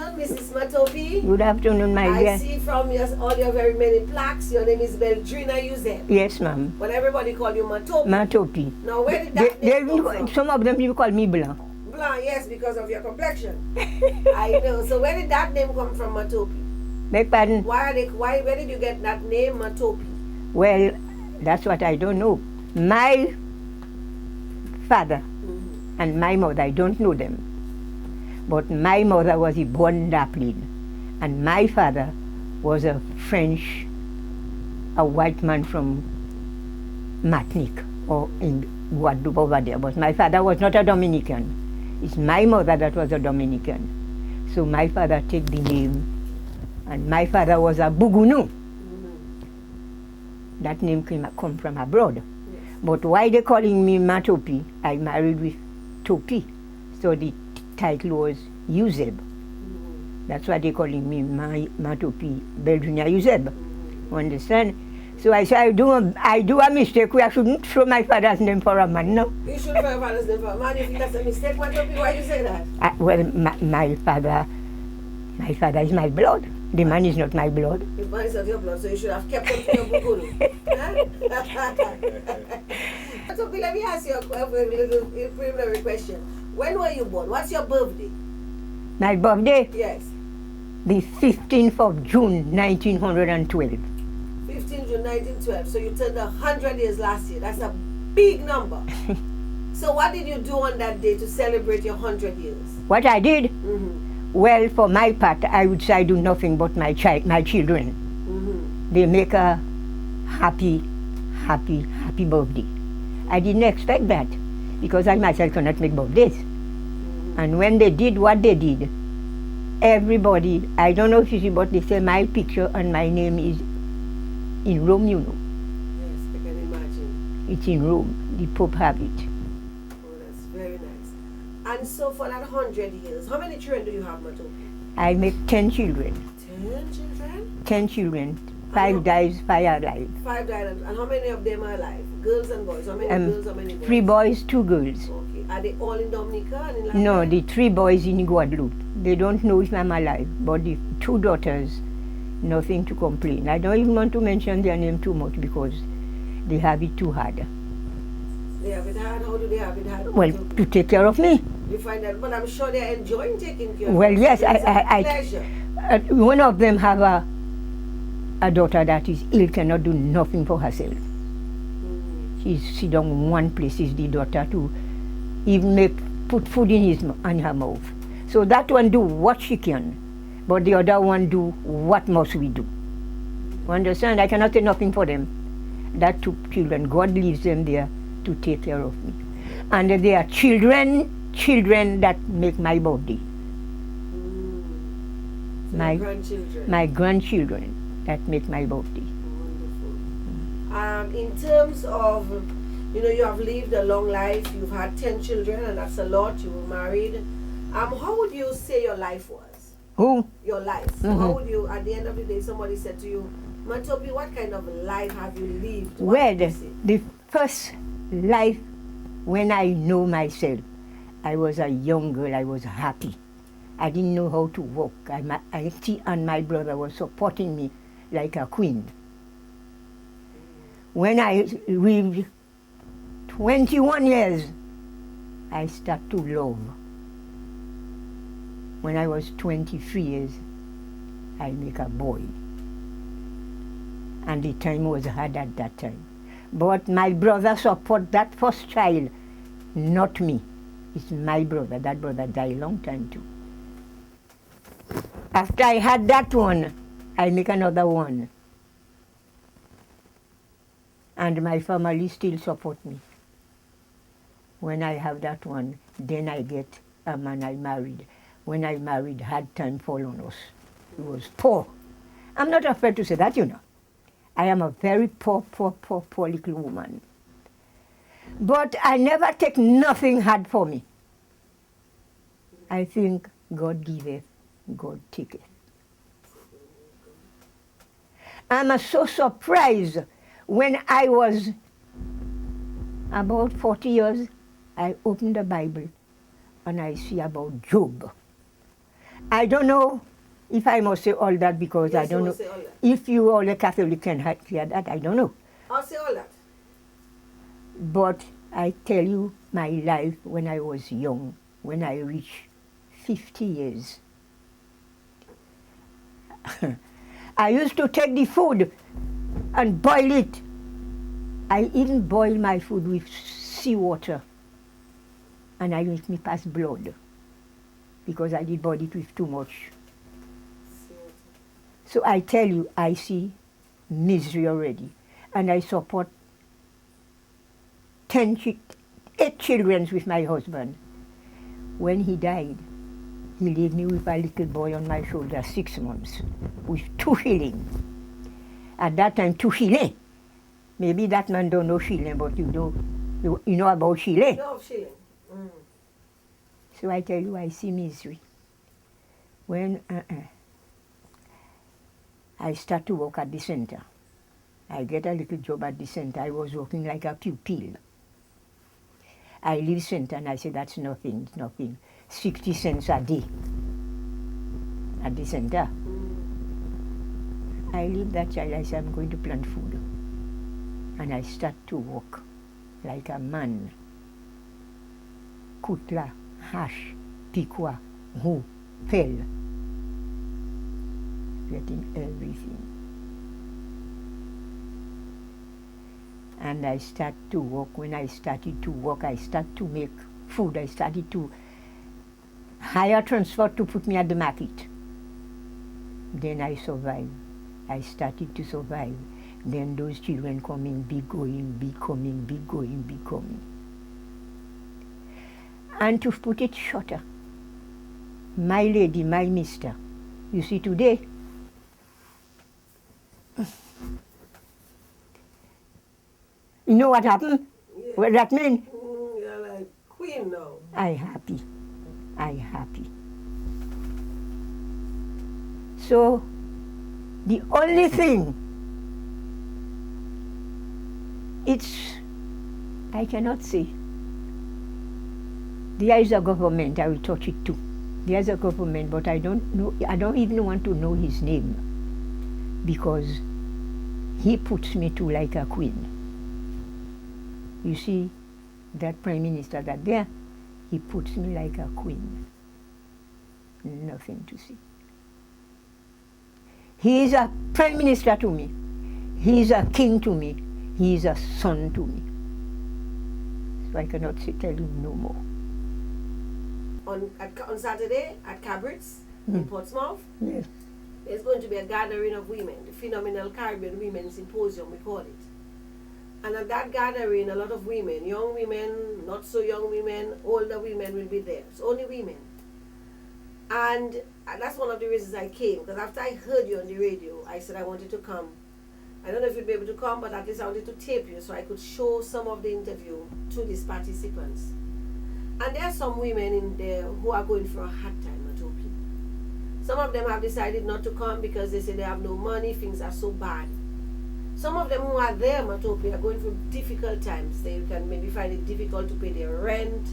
afternoon, Mrs. Topy. Good afternoon, my dear. I see from all your very many plaques, your name is Beldrina Yuzeb. Yes, ma'am. But everybody call you Topy. Topy. Now, where did that name come from? Some of them people call me Blanc. Blanc, yes, because of your complexion. I know. So where did that name come from, Topy? Beg pardon? Where did you get that name, Topy? Well, that's what I don't know. My father and my mother, I don't know them. But my mother was a born Daplin, and my father was a French, a white man from Martinique, or in Guadeloupe over there. But my father was not a Dominican. It's my mother that was a Dominican. So my father took the name, and my father was a Bugunu. That name come from abroad. Yes. But why they calling me Topy? I married with Topy. So the title was Yuzeb. That's why they calling me Topy, Beldrina Yuzeb. Understand? So I say I do a mistake. I shouldn't throw my father's name for a man, no? You shouldn't throw your father's name for a man. If that's a mistake, Topy, why you say that? Well, my father is my blood. The man is not my blood. The man is not your blood, so you should have kept him to your bukuru. Topy, let me ask you a little preliminary question. When were you born? What's your birthday? My birthday? Yes. The 15th of June, 1912. 15th June 1912. So you turned 100 years last year. That's a big number. So what did you do on that day to celebrate your 100 years? What I did? Well, for my part, I would say I do nothing but my children. They make a happy birthday. I didn't expect that, because I myself cannot make birthdays. And when they did what they did, everybody, I don't know if you see, but they say my picture and my name is in Rome, you know. Yes, I can imagine. It's in Rome. The Pope have it. Oh, that's very nice. And so for that 100 years, how many children do you have, Topy? I make 10 children. 10 children? 10 children. 5 died, 5 are alive. 5 died, and how many of them are alive? Girls and boys? How many girls, how many boys? 3 boys, 2 girls. Okay. Are they all in Dominica and in Latin? No, the 3 boys in Guadeloupe. They don't know if I'm alive, but the 2 daughters, nothing to complain. I don't even want to mention their name too much because they have it too hard. They have it hard? How do they have it hard? Well, to take care of me. You find that, but I'm sure they're enjoying taking care of you. Well, yes, pleasure. One of them have a daughter that is ill, cannot do nothing for herself. She's sit down one place, is the daughter to even put food in her mouth. So that one do what she can, but the other one do what must we do. You understand? I cannot say nothing for them. That 2 children, God leaves them there to take care of me. And they are children that make my birthday. So my grandchildren. My grandchildren that make my birthday. Wonderful. In terms of, you have lived a long life, you've had 10 children, and that's a lot, you were married. How would you say your life was? Who? Your life. So how would you, at the end of the day, somebody said to you, Topy, what kind of life have you lived? Well, the first life when I know myself, I was a young girl, I was happy. I didn't know how to walk. And my brother was supporting me like a queen. When I reached 21 years, I started to love. When I was 23 years, I make a boy. And the time was hard at that time. But my brother support that first child, not me. It's my brother. That brother died a long time too. After I had that one, I make another one. And my family still support me. When I have that one, then I get a man I married. When I married, hard time fall on us. He was poor. I'm not afraid to say that, you know. I am a very poor little woman. But I never take nothing hard for me. I think God giveth, God taketh. I'm so surprised when I was about 40 years, I opened the Bible and I see about Job. I don't know if I must say all that because Yes, I don't you know. must say all that. If you all a Catholic can hear that, I don't know. I'll say all that. But I tell you my life when I was young, when I reached 50 years. I used to take the food and boil it. I even boil my food with seawater. And I make me pass blood because I did boil it with too much. So I tell you, I see misery already. And I support 8 children with my husband. When he died, he left me with a little boy on my shoulder, 6 months, with 2 shillings. At that time, 2 shillings. Maybe that man don't know shilling, but you know about shilling. No shilling. Mm. So I tell you, I see misery. When I start to work at the center, I get a little job at the center. I was working like a pupil. I leave center and I say, that's nothing, it's nothing. 60 cents a day at the center. I leave that child, I say, I'm going to plant food. And I start to work like a man. Kutla, hash, pikwa, hoe, pel. Getting everything. And I start to work. When I started to work, I start to make food. I started to hire transport to put me at the market. Then I survived. I started to survive. Then those children coming, be going, be coming, be going, be coming. And to put it shorter, my lady, my mister, you see today, you know what happened? Yeah. What that mean? You're like queen now. I happy. So, the only thing, I cannot say. There is a government, I will touch it too. There is a government, but I don't even want to know his name because he puts me to like a queen. You see, that prime minister that there, he puts me like a queen. Nothing to see. He is a prime minister to me. He is a king to me. He is a son to me. So I cannot tell you no more. On Saturday at Cabrits in Portsmouth, Yes. there's going to be a gathering of women, the Phenomenal Caribbean Women Symposium, we call it. And at that gathering, a lot of women, young women, not so young women, older women will be there. It's only women. And that's one of the reasons I came, because after I heard you on the radio, I said I wanted to come. I don't know if you'd be able to come, but at least I wanted to tape you so I could show some of the interview to these participants. And there are some women in there who are going through a hard time at Topy. Some of them have decided not to come because they say they have no money, things are so bad. Some of them who are there at Topy are going through difficult times. They can maybe find it difficult to pay their rent,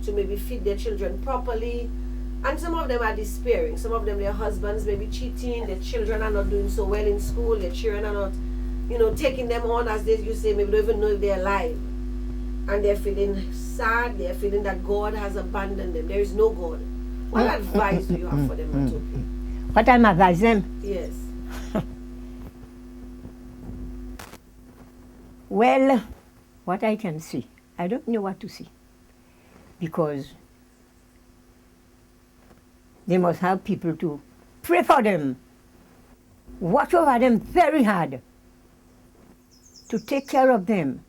to maybe feed their children properly. And some of them are despairing. Some of them, their husbands may be cheating, their children are not doing so well in school, their children are not, taking them on as they you say, maybe don't even know if they're alive. And they're feeling sad, they're feeling that God has abandoned them. There is no God. What advice do you have for them, Topy? What I'm advise them? Yes. Well, what I can see, I don't know what to see. Because they must have people to pray for them, watch over them very hard, to take care of them,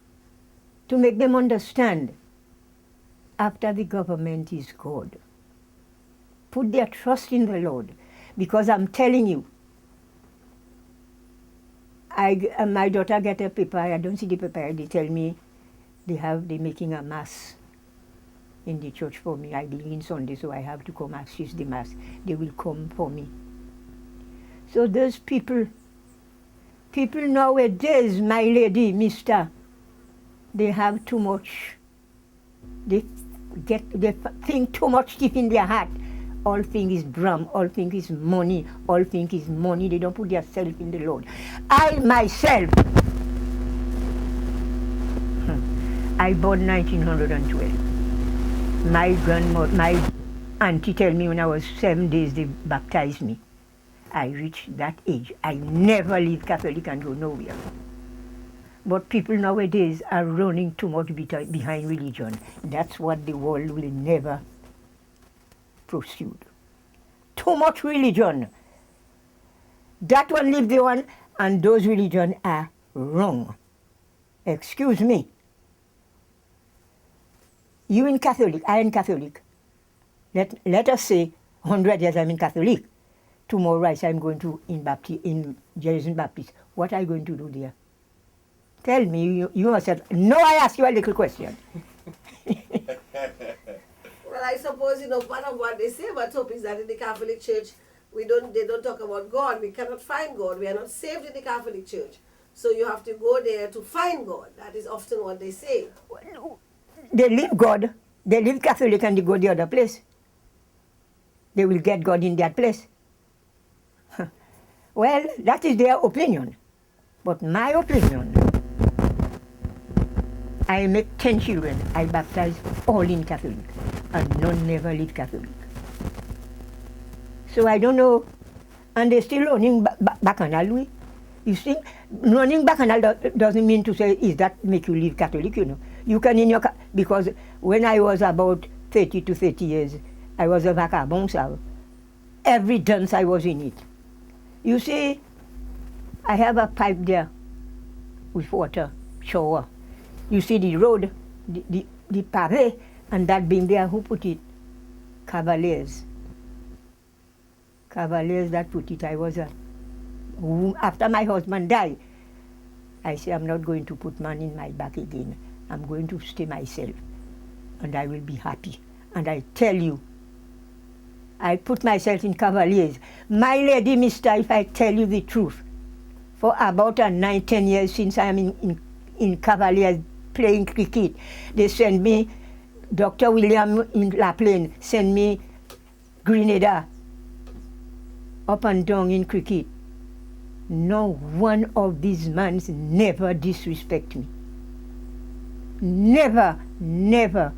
to make them understand after the government is God. Put their trust in the Lord, because I'm telling you, my daughter get a paper, I don't see the paper, they tell me they're making a mass in the church for me. I believe in Sunday, so I have to come assist the mass. They will come for me. So those people nowadays, my lady, mister, they have too much, they think too much deep in their heart. all thing is Brahm, all thing is money, all thing is money. They don't put their self in the Lord. I myself, I born 1912. My grandmother, my auntie tell me when I was 7 days they baptized me. I reached that age. I never leave Catholic and go nowhere. But people nowadays are running too much behind religion. That's what the world will never pursue. Too much religion. That one live the one, and those religions are wrong. Excuse me. You in Catholic, I in Catholic. Let us say 100 years I'm in Catholic. Tomorrow I say I'm going to in Jerusalem Baptist. What are you going to do there? Tell me, you must have. No, I ask you a little question. Well, I suppose, part of what they say about Topy is that in the Catholic Church, they don't talk about God. We cannot find God. We are not saved in the Catholic Church. So you have to go there to find God. That is often what they say. They leave God. They leave Catholic and they go the other place. They will get God in that place. Well, that is their opinion. But my opinion, I make 10 children. I baptize all in Catholic. And none never leave Catholic. So I don't know. And they're still running bacchanal. You see, running bacchanal doesn't mean to say, is that make you leave Catholic, You can because when I was about 30 to 30 years, I was a vagabond. Every dance I was in it. You see, I have a pipe there with water, shower. You see the road, the pavé, and that being there, who put it? Cavaliers. Cavaliers that put it. I was after my husband died, I said, I'm not going to put man in my back again. I'm going to stay myself, and I will be happy. And I tell you, I put myself in Cavaliers. My lady, mister, if I tell you the truth, for about 9-10 years since I am in Cavaliers playing cricket, they send me, Dr. William in La Plaine send me Grenada up and down in cricket. No one of these men never disrespect me. Never, never.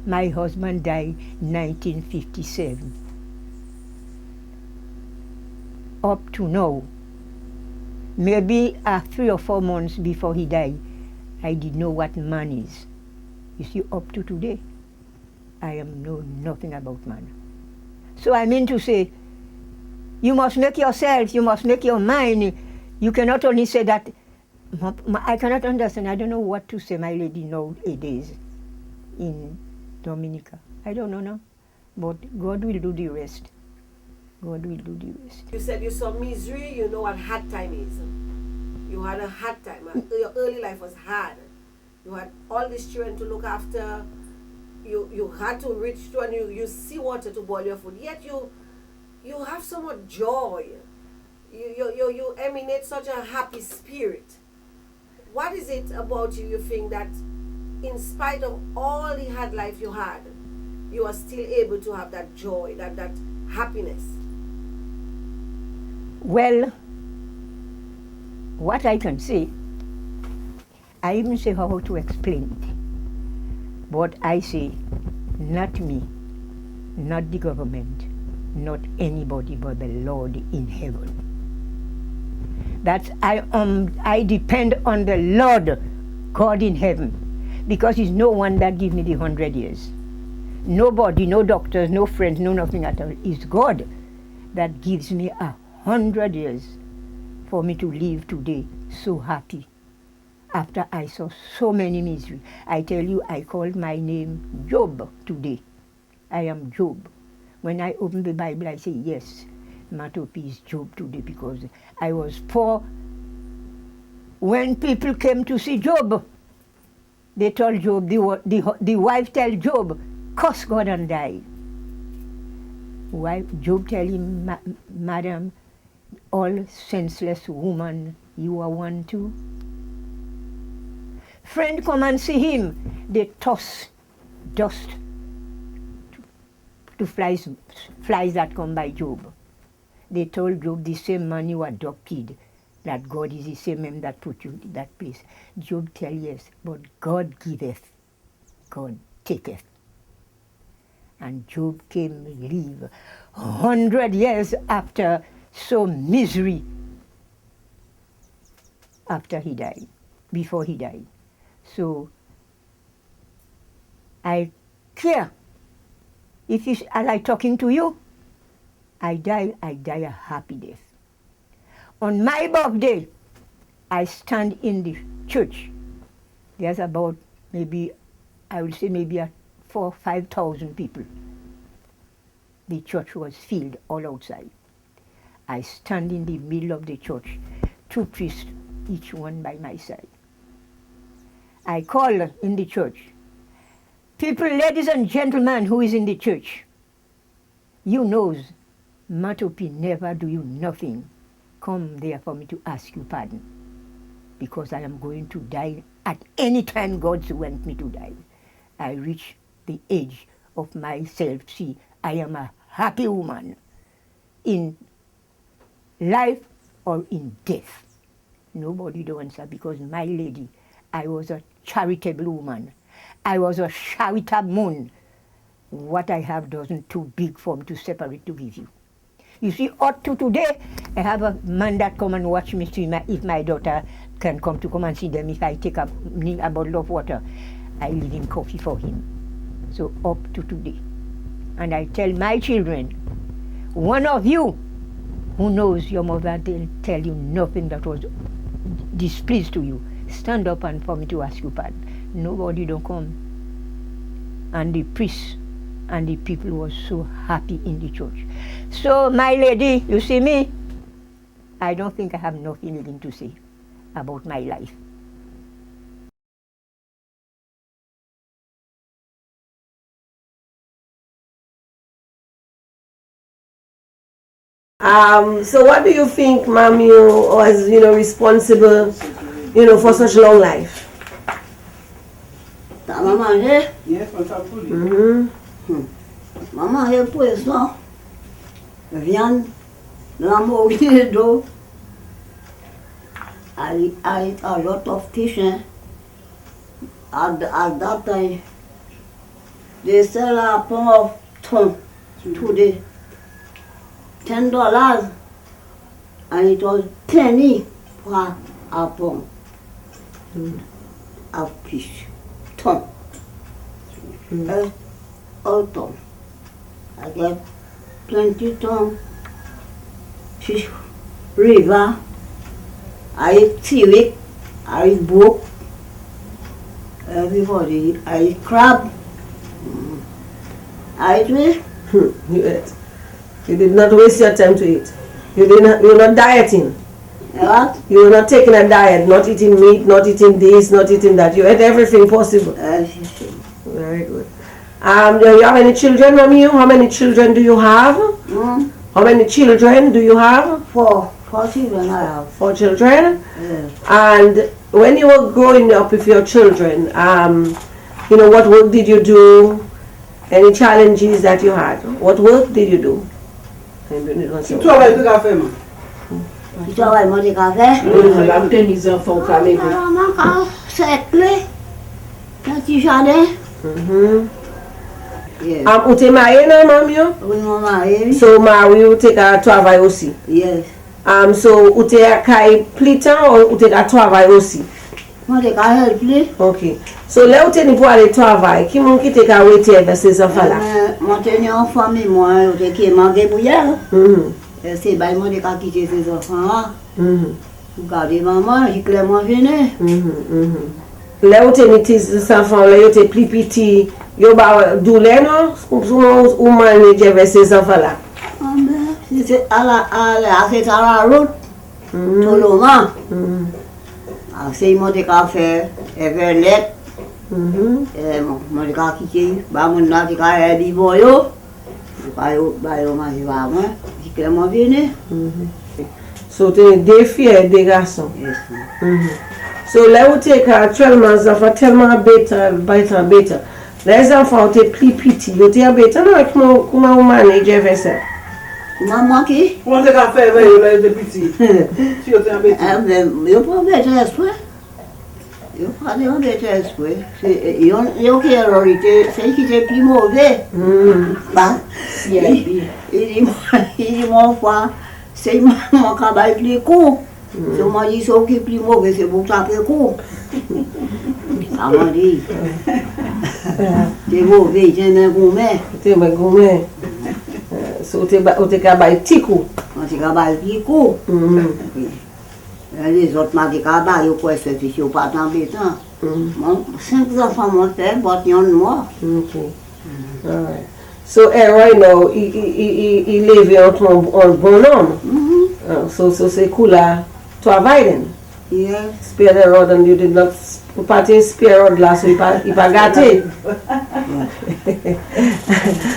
My husband died 1957. Up to now, maybe 3 or 4 months before he died, I didn't know what man is. You see, up to today, I know nothing about man. So I mean to say, you must make yourself, you must make your mind. You cannot only say that, I cannot understand, I don't know what to say, my lady nowadays in Dominica. I don't know now, but God will do the rest. God will do the rest. You said you saw misery, you know what hard time is. You had a hard time. Your early life was hard. You had all these children to look after. You had to reach to and you see water to boil your food. Yet you have so much joy. You emanate such a happy spirit. What is it about you think that in spite of all the hard life you had, you are still able to have that joy, that happiness? Well, what I can say, I even say how to explain it. But I say, not me, not the government, not anybody but the Lord in heaven. That I depend on the Lord God in heaven, because it's no one that gives me the 100 years. Nobody, no doctors, no friends, no nothing at all. It's God that gives me 100 years for me to live today so happy. After I saw so many misery. I tell you, I called my name Job today. I am Job. When I open the Bible, I say, yes, Topy is Job today, because I was poor. When people came to see Job, they told Job, the wife tell Job, curse God and die. Job tell him, Madam, all senseless woman, you are one too. Friend come and see him, they toss dust to flies that come by Job. They told Job the same man you adopted, that God is the same man that put you in that place. Job tell yes, but God giveth, God taketh. And Job came live 100 years after so misery after he died, before he died. So I care. If it's, as I talking to you, I die a happy death. On my birthday, I stand in the church. There's about maybe, I would say maybe 4,000 or 5,000 people. The church was filled all outside. I stand in the middle of the church, 2 priests, each one by my side. I call in the church, people, ladies and gentlemen who is in the church, you knows, Topy never do you nothing. Come there for me to ask you pardon, because I am going to die at any time God wants me to die. I reach the age of myself. See, I am a happy woman in life or in death. Nobody don't answer, because my lady, I was a charitable woman. I was a charitable moon. What I have doesn't too big for me to separate to give you. You see, up to today, I have a man that come and watch me see if my daughter can come to come and see them. If I take a bottle of water, I leave him coffee for him. So up to today. And I tell my children, one of you who knows your mother didn't tell you nothing that was displeased to you, stand up and for me to ask you pardon. Nobody don't come. And the priest and the people was so happy in the church. So my lady, you see me, I don't think I have nothing even to say about my life. So what do you think, Mom, you was, responsible, for such long life? Maman, Yes, maman, j'ai poisson, viande, l'amour d'eau. I eat a lot of fish. At that time, they sell a pound of ton today. $10, and it was penny for a pound of fish. Ton. All ton. I get 20 ton fish river. I eat seaweed, I eat brook. Everybody eat. I eat crab. I eat fish. You ate. You did not waste your time to eat. You were not dieting. What? You were not taking a diet, not eating meat, not eating this, not eating that. You ate everything possible. Very good. Do you have any children, Mommy? How many children do you have? How many children do you have? 4 children I have. 4 children? Yes. And when you were growing up with your children, what work did you do? Any challenges that you had? What work did you do? Tu travailles de café, man? Tu travailles moi de café? La bouteille des enfants au calme. C'est clé. Un petit jardin. Yes. Ou t'es marié, non, Mamie? Oui, mon mari. So, Marie, ou t'es à travail aussi? Yes. So, ou t'es à plus temps ou t'es à travail aussi? Moi, je vais helper. Ok. So, là où t'es pour aller travailler, qui m'ont quitté qu'à waiter avec ces enfants-là? Moi, je suis en famille, moi, je suis mangé bouillard. C'est bien, moi, je vais quitter ces enfants-là. Regardez maman, je clairement venu. Là où t'es mis tes enfants-là, ils étaient plus petits, ils ont douleur, non? Ou manager avec ces enfants-là? C'est à la route, tout le monde. C'est moi de café, et vers l'aide. Moi de quitter, mon n'a de café, il va yo. Je clairement venu. So, t'es des filles et des garçons. Yes. So, là où t'es actuellement, ça fait tellement better. Les enfants étaient plus petits, ils étaient embêtants. Comment on manage ça? Maman qui? Comment tu as fait avec les petits? Si tu es embêté. Je ne peux pas mettre esprit. Je ne peux pas mettre esprit. Il y a qui est réalité, c'est qui est plus mauvais. Bah, il dit, mon frère, c'est mon travail plus court. Si on m'a dit, c'est qui est plus mauvais, c'est pour taper court. Ça m'a dit. C'est mauvais, c'est un gourmet. C'est un gourmet. So, tu es capable de petit coup. On est capable de petit coup. Les autres m'ont dit qu'ils ont quoi faire, ils ne sont pas embêtants. 5 enfants m'ont fait, but ils ont moi. Ok. Alright. So, right now, il levait un bon homme. So, c'est cool là. Travailler. Yes. Spare the rod and you did not partir spare rod là, so il pas gâté.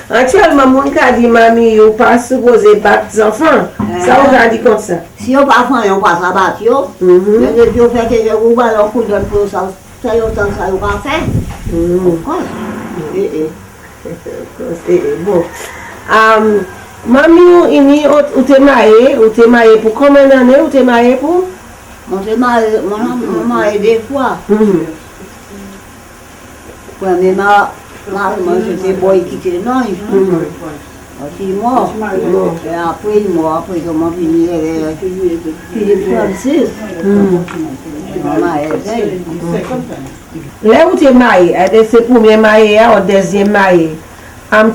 Actuellement, mon cas dit mamie, ou pas supposé battre les enfants. Ça, on a dit comme ça. Si on pas fait, on passe à battre. Mais depuis on fait que je vous vois un coup de pour ça, ça y est, ça y pas fait. Bon. Mamie, ou t'es marié pour combien d'années ou t'es marié pour? On s'est marié des fois. Premièrement, c'était boy qui était non, il aussi mort. Et après, moi, après, comment finir Philippe Francis. Maman est là où tu es marié, c'est le premier marié ou le deuxième marié.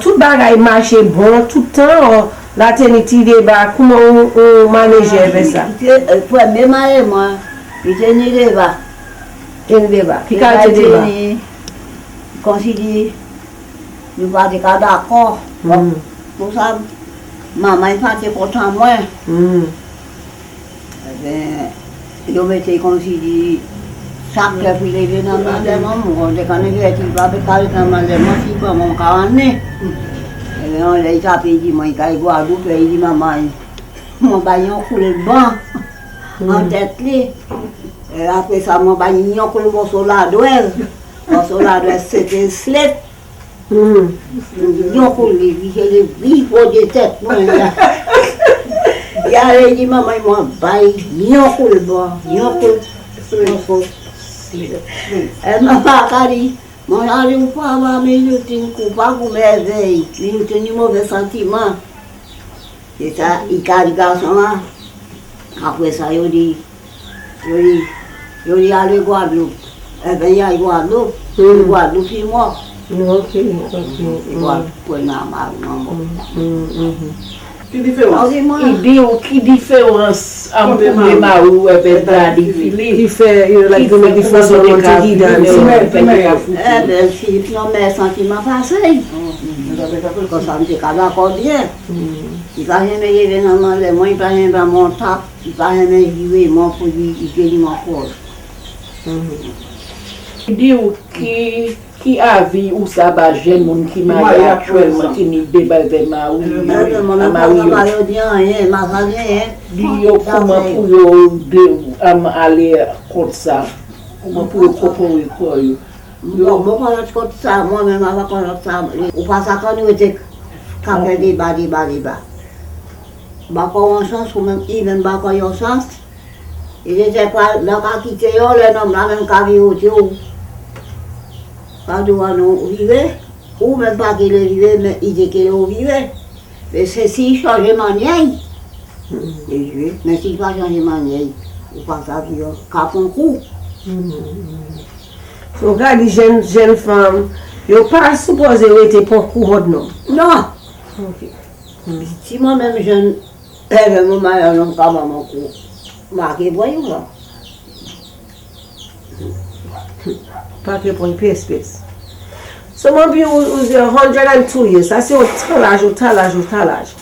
Tout bagay marche bon tout le temps. La tenue débat, comment on manage avec ça? Le premier marié, moi, il était né débat. Puis quand tu débat? Considère, nous ne sommes pas d'accord. Pour ça, maman est partie contre moi. Je m'étais considéré chaque fois que je venais dans le monde, je connais que pas faire dans le monde, si pas mon carnet. Et on l'a tapé, il dit, moi, il boit d'où, il dit, maman, mon baillon coule le banc, en tête. Et après ça, mon baillon coule mon soladouez. Mon soladouez, c'était slip. Il coule, il dit, pour des têtes. Il a dit, maman, il m'a baillé, il coule le banc, il coule. Et maman a dit, mon n'arrive pas à avoir mes luttines coupables pour merveille, mes luttines mauvais sentiments. C'est ça, il a dit garçon là. Après ça, il dit, allez Guadeloupe. Eh bien, il y a Guadeloupe, Guadeloupe, c'est moi. Ok. Guadeloupe, Qui différence? Il dit qui différence entre les marous et les Philippe. Qui fait la différence entre les deux? Eh bien, Philippe, non, mais sentiments passés. Quand ça me dit qu'à d'accord bien. Il va jamais y venir dans le moi, il va jamais mon tap, il va jamais jouer mon produit, il gagne mon corps. Il dit qui a vu ou ça va jeune monde qui m'a actuellement qui n'est débat de marou. Dit comment pour aller contre ça. Comment pour proposer quoi? Bon, quand ça, moi-même, avant qu'on ça, ou pas ça quand nous étions capés débat. Bah, quand on change, ou même, il même pas quand on change, il était pas, là, quand il était là, le nom, là, même quand il était au quand nous vivons, ou même pas qu'il est vivant, mais il dit qu'il est vivant. Mais c'est si il change de manière, mais s'il ne pas changer de manière, ou pas ça, il y a un coup. So, regarde les jeunes femmes, ils ne sont pas supposées être pour couronne, non? Non. Ok. Si moi-même je ne me marie non pas mon coup, marqué voyons là. Pas que pour une pièce. So, mon vieux, vous 102 years, ça c'est au talage.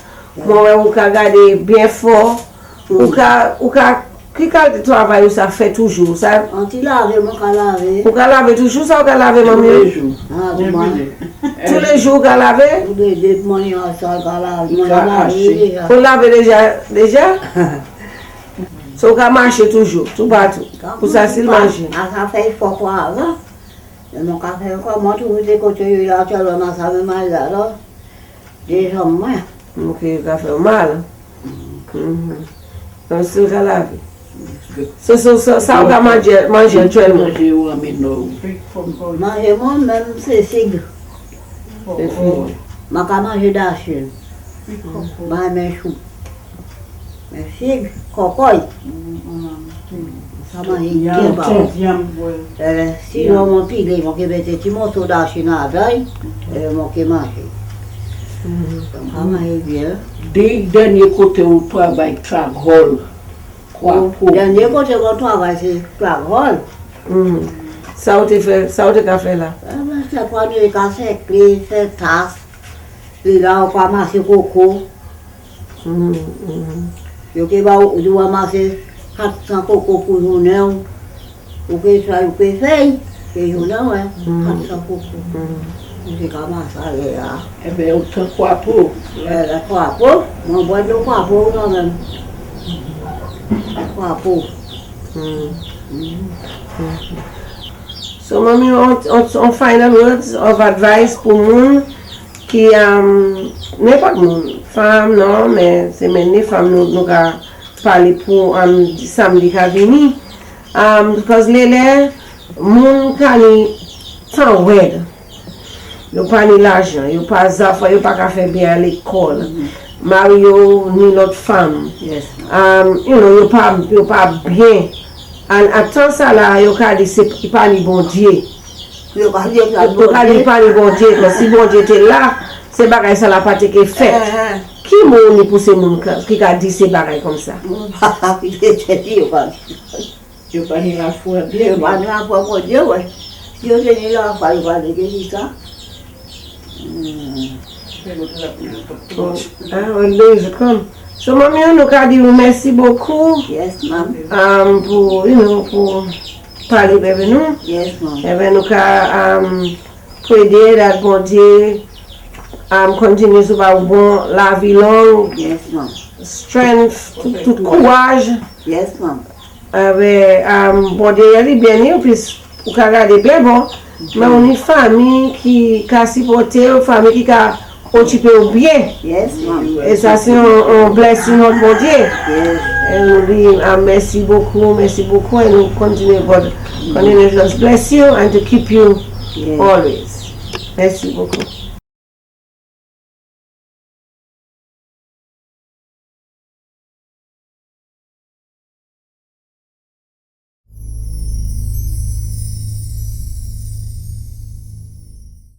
Moi, vous pouvez regarder bien fort, vous qui travail où ça fait toujours ça? On t'y lave, mon cas laver. Vous pouvez laver toujours ça ou vous laver mon mieux? Ah, bon. Tous les jours, vous laver? Des moyens à ça, laver. Vous lavez déjà? So, vous marchez toujours, tout partout. Pour ça, c'est le manger. Ça fait fort avant. mon café, comment tu veux que tu es là, tu as le massage de mal là, déjà moi. Ok, café mal. Donc, c'est ça la vie. Ça, on va manger actuellement. Manger moi-même, c'est figue. C'est fini. Je vais manger d'achille. Je vais mes choux. Mais figue, cocoy. Ça m'a dit, si on m'a pilé, je vais mettre un petit morceau d'achille dans la daille, et je vais manger. Ça m'a dit bien. Dernier côté où tu travailles, travail. Dernier côté où tu travailles, c'est travail. Ça, on te fait là. C'est pour les casser, les faire tasse. Et là, on va ramasser coco. Je vais ramasser 400 coco pour journée. Ou que ça, ou que feuille. Et journée, 400 coco. Je vais ramasser là. Eh bien, autant quoi pour? Quoi pour? Mon bois de quoi pour, non, même. Quoi pour? So, mommy, on final words of advice pour moun qui n'importe moun, femme non, mais c'est même les femmes nous ga parler pour samedi qui vient. Because les moun kani tant wed. Yo pas ni l'argent, yo pas zafa, yo pas ka faire bien à l'école. Mario ni l'autre femme. Yes. You know, yo pas bien. And attends ça là, yo ka di c'est pas ni bon Dieu. Yo ka di pas ni bon Dieu, mais si bon Dieu était là, c'est bagay ça la pas été fait. Qui moun pour ces moun qui a dit ces bagay comme ça? Je pas ni la foi Dieu, bien. pas la foi pour Dieu, ouais. Dieu c'est la foi, il va dire ça. Je come. So, mommy, nous ka di merci beaucoup. Yes, ma'am. Pour parler avec nous. Yes, ma'am. Et bien, nous ka prier that bon Dieu continue sur la bon la vie longue, Yes, ma'am. strength, tout courage. Yes, ma'am. Avec bon Dieu, il est bien, puis pour regarder bien bon. Mais on est une famille qui a supporté, une famille qui a occupé bien. Yes, ma'am. Et ça, c'est un blessing notre bon Dieu. Yes. Et nous disons merci beaucoup, et nous continuons God. Continue just bless you and to keep you Yes. always. Merci beaucoup.